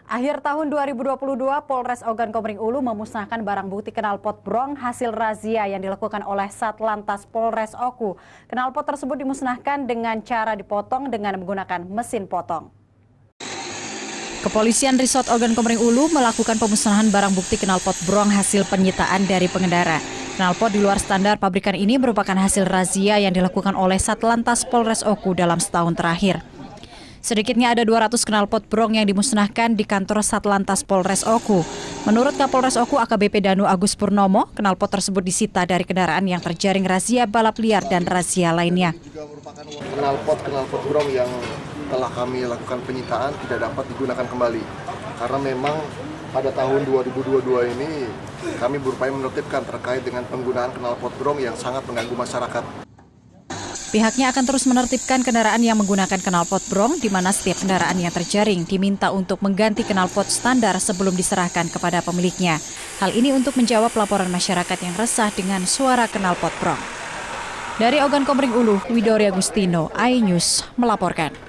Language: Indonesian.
Akhir tahun 2022, Polres Ogan Komering Ulu memusnahkan barang bukti knalpot brong hasil razia yang dilakukan oleh Satlantas Polres Oku. Knalpot tersebut dimusnahkan dengan cara dipotong dengan menggunakan mesin potong. Kepolisian Resort Ogan Komering Ulu melakukan pemusnahan barang bukti knalpot brong hasil penyitaan dari pengendara. Knalpot di luar standar pabrikan ini merupakan hasil razia yang dilakukan oleh Satlantas Polres Oku dalam setahun terakhir. Sedikitnya ada 200 knalpot brong yang dimusnahkan di kantor Satlantas Polres Oku. Menurut Kapolres Oku AKBP Danu Agus Purnomo, knalpot tersebut disita dari kendaraan yang terjaring razia balap liar dan razia lainnya. Knalpot brong yang telah kami lakukan penyitaan tidak dapat digunakan kembali. Karena memang pada tahun 2022 ini kami berupaya menertibkan terkait dengan penggunaan knalpot brong yang sangat mengganggu masyarakat. Pihaknya akan terus menertibkan kendaraan yang menggunakan knalpot brong, di mana setiap kendaraan yang terjaring diminta untuk mengganti knalpot standar sebelum diserahkan kepada pemiliknya. Hal ini untuk menjawab laporan masyarakat yang resah dengan suara knalpot brong. Dari Ogan Komering Ulu, Widori Agustino, iNews melaporkan.